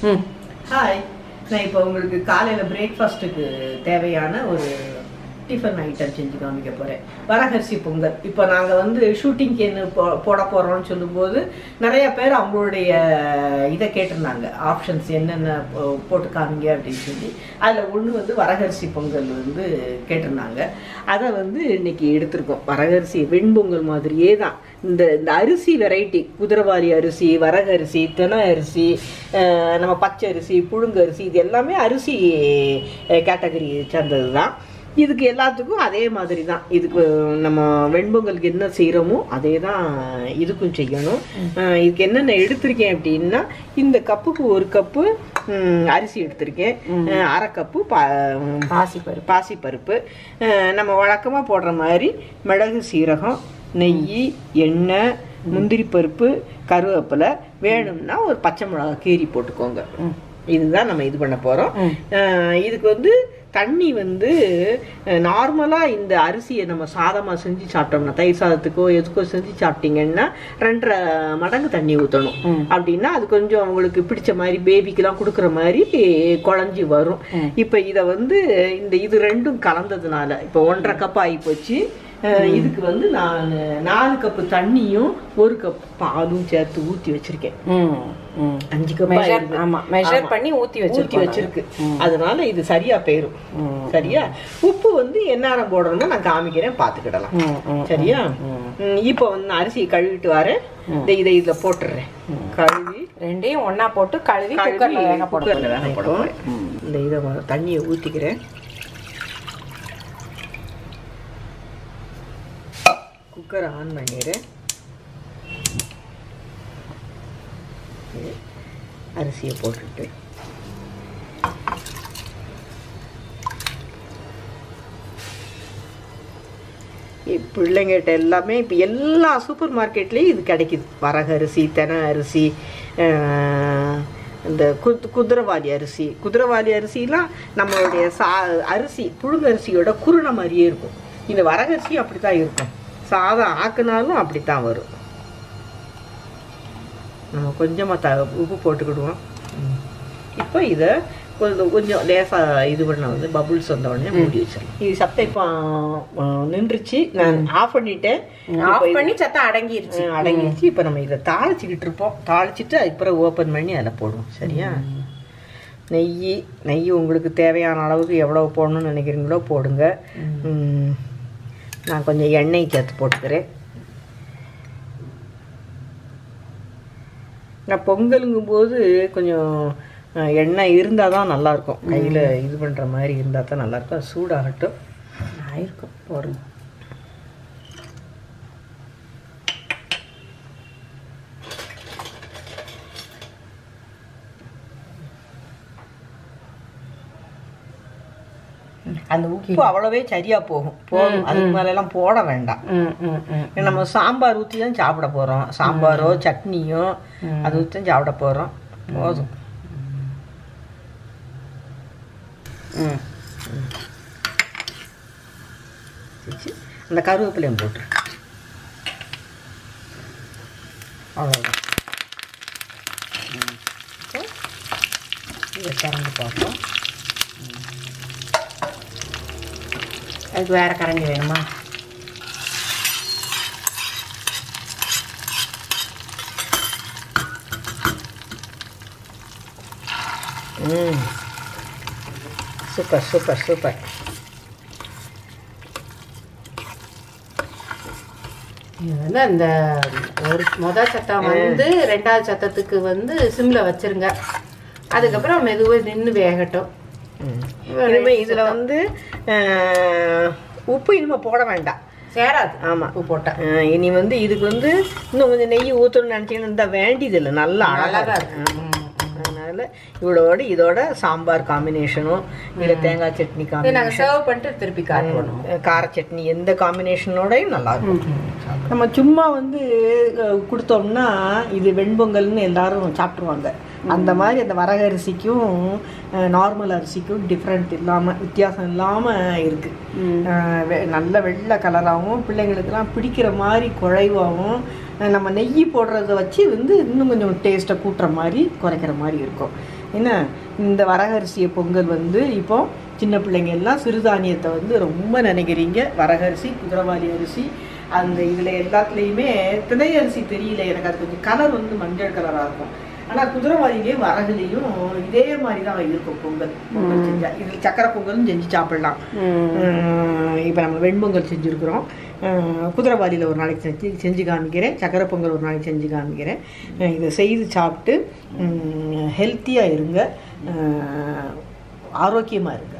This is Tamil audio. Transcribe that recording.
ஹாய், நான் இப்போ உங்களுக்கு காலையில் பிரேக்ஃபாஸ்ட்டுக்கு தேவையான ஒரு டிஃபன் ஐட்டம் செஞ்சு காமிக்க போகிறேன். வரகரிசி பொங்கல். இப்போ நாங்கள் வந்து ஷூட்டிங்க்கு என்ன போட போகிறோம்னு சொல்லும்போது நிறைய பேர் அவங்களுடைய இதை கேட்டிருந்தாங்க, ஆப்ஷன்ஸ் என்னென்ன போட்டு காமிங்க அப்படின்னு சொல்லி. அதில் ஒன்று வந்து வரகரிசி பொங்கல் வந்து கேட்டிருந்தாங்க. அதை வந்து இன்னைக்கு எடுத்திருக்கோம். வரகரிசி வெண்பொங்கல் மாதிரியே தான். இந்த அரிசி வெரைட்டி, குதிரவாளி அரிசி, வரகரிசி, தினை அரிசி, நம்ம பச்சை அரிசி, புழுங்கரிசி, இது எல்லாமே அரிசி கேட்டகரி சேர்ந்தது தான். இதுக்கு எல்லாத்துக்கும் அதே மாதிரி தான். இதுக்கு நம்ம வெண்பொங்கலுக்கு என்ன செய்கிறோமோ அதே தான் இதுக்கும் செய்யணும். இதுக்கு என்னென்ன எடுத்திருக்கேன் அப்படின்னா, இந்த கப்புக்கு 1 கப்பு அரிசி எடுத்திருக்கேன், 1/2 கப்பு பாசிப்பருப்பு, நம்ம வழக்கமாக போடுற மாதிரி மிளகு, சீரகம், நெய், எண்ணெய், முந்திரி பருப்பு, கருவேப்பிலை, வேணும்னா ஒரு பச்சை மிளகா கீரி போட்டுக்கோங்க. இதுதான் நம்ம இது பண்ண போகிறோம். இதுக்கு வந்து தண்ணி வந்து நார்மலாக இந்த அரிசியை நம்ம சாதமாக செஞ்சு சாப்பிட்டோம்னா, தயிர் சாதத்துக்கோ எதுக்கோ செஞ்சு சாப்பிட்டீங்கன்னா 2.5 மடங்கு தண்ணி ஊற்றணும். அப்படின்னா அது கொஞ்சம் அவங்களுக்கு பிடிச்ச மாதிரி, பேபிக்கெலாம் கொடுக்குற மாதிரி குழஞ்சி வரும். இப்போ இதை வந்து இது ரெண்டும் கலந்ததுனால இப்போ 1.5 கப் ஆகி போச்சு. இதுக்கு வந்து நான் 4 கப்பு தண்ணியும் 1 கப் பாலும் சேர்த்து ஊற்றி வச்சிருக்கேன். 5 கப் மெஷர் பண்ணி ஊற்றி வச்சிருக்கு. அதனால இது சரியா போயிரும். சரியா? உப்பு வந்து எந்நேரம் போடணும்னு நான் காமிக்கிறேன், பார்த்துக்கிடலாம். சரியா? இப்போ வந்து அரிசியை கழுவிட்டு வரேன். இதை இதுல போட்டுறேன். கழுவி ரெண்டையும் ஒன்னா போட்டு கழுவி குக்கர்ல வேக போடுறேன். இந்த இதை தண்ணியை ஊற்றிக்கிறேன். குக்கரை ஆன் பண்ணிடுறேன். அரிசியை போட்டுட்டு பிள்ளைங்கிட்ட எல்லாமே இப்போ எல்லா சூப்பர் மார்க்கெட்லேயும் இது கிடைக்குது. வரகரிசி, தெனை அரிசி, இந்த குதிரவாளி அரிசிலாம் நம்மளுடைய அரிசி புழுங்கரிசியோட குருணை மாதிரியே இருக்கும். இந்த வரகரிசி அப்படி தான் இருக்கும். சாதம் ஆக்குனாலும் அப்படித்தான் வரும். நம்ம கொஞ்சமாக உப்பு போட்டுக்கிடுவோம். இப்போ இதை கொஞ்சம் லேசாக இது பண்ண வந்து பபுள்ஸ் வந்த உடனே மூடி வச்சிடலாம். இது சத்தம் இப்போ நின்றுச்சு. நான் ஆஃப் பண்ணிட்டேன். சத்தம் அடங்கிருச்சு. இப்போ நம்ம இதை தாளிச்சுக்கிட்டு இருப்போம். தாளிச்சிட்டு அதுக்கப்புறம் ஓப்பன் பண்ணி அதில் போடுவோம். சரியா? நெய் உங்களுக்கு தேவையான அளவுக்கு எவ்வளோ போடணும்னு நினைக்கிறீங்களோ போடுங்க. நான் கொஞ்சம் எண்ணெய் சேர்த்து போட்டுக்கிறேன். நான் பொங்கலுங்கும்போது கொஞ்சம் எண்ணெய் இருந்தால் தான் நல்லாயிருக்கும். கையில் இது பண்ணுற மாதிரி இருந்தால் தான் நல்லாயிருக்கும். சூடாகட்டும். ஆயிருக்கும் போடுங்க. அந்த உப்பு அவ்வளவே சரியா போதும். அதுக்கு மேலெல்லாம் போட வேண்டாம். நம்ம சாம்பார் ஊற்றி தான் சாப்பிட போறோம். சாம்பாரோ சட்னியோ அது ஊற்றி தான் சாப்பிட போறோம். போதும். அந்த கருவேப்பிலையும் போட்டு அவ்வளோதான். இதை திறந்து பார்ப்போம். அதுக்கு வேற கரண்டி வேணுமா? Super super super. இது வந்து அந்த ஒரு முதல் சத்தம் வந்து 2வது சத்தத்துக்கு வந்து சிம்ல வச்சிருங்க. அதுக்கப்புறம் மெதுவாக நின்று வேகட்டும். இதுல வந்து உப்பு இனிமே போட வேண்டாம், சேராது. ஆமா, உப்பு போட்டா. இனி வந்து இதுக்கு வந்து இன்னும் கொஞ்சம் நெய் ஊற்றணும்னு நினைச்சீங்கன்னா இந்த வேண்டியதில்லை, நல்லா அழகா இருக்கு. அதனால இதோட சாம்பார் காம்பினேஷனும் இல்லை தேங்காய் சட்னி நாங்கள் சர்வ் பண்ணிட்டு திருப்பி காட்டுவோம். கார சட்னி எந்த காம்பினேஷனோடையும் நல்லா இருக்கும். நம்ம சும்மா வந்து கொடுத்தோம்னா இது வெண்பொங்கல்னு எல்லாரும் சாப்பிட்ருவாங்க. அந்த மாதிரி அந்த வரகரிசிக்கும் நார்மல் அரிசிக்கும் டிஃப்ரெண்ட் இல்லாமல், வித்தியாசம் இல்லாமல் இருக்குது. நல்ல வெள்ளை கலராகவும் பிள்ளைங்களுக்கெல்லாம் பிடிக்கிற மாதிரி குழைவாகவும், நம்ம நெய் போடுறத வச்சு வந்து இன்னும் கொஞ்சம் டேஸ்ட்டை கூட்டுற மாதிரி குறைக்கிற மாதிரி இருக்கும். என்ன இந்த வரகரிசியை பொங்கல் வந்து இப்போ சின்ன பிள்ளைங்க எல்லாம் சிறுதானியத்தை வந்து ரொம்ப நினைக்கிறீங்க. வரகரிசி, குதிரைவாலி அரிசி, அந்த இதில் எல்லாத்துலேயுமே திணை அரிசி தெரியல எனக்கு, அது கொஞ்சம் கலர் வந்து மஞ்சள் கலராக இருக்கும். ஆனால் குதிரைவாலிலேயும் வரகுலையும் இதே மாதிரி தான் இருக்கும் பொங்கல் செஞ்சால். இதில் சக்கரை பொங்கலும் செஞ்சு சாப்பிடலாம். இப்போ நம்ம வெண்பொங்கல் செஞ்சுருக்குறோம். குதிரைவாலியில் ஒரு நாளைக்கு செஞ்சு காமிக்கிறேன், சக்கரை பொங்கல் ஒரு நாளைக்கு செஞ்சு காமிக்கிறேன். இதை செய்து சாப்பிட்டு ஹெல்த்தியாக இருங்க, ஆரோக்கியமாக இருங்க.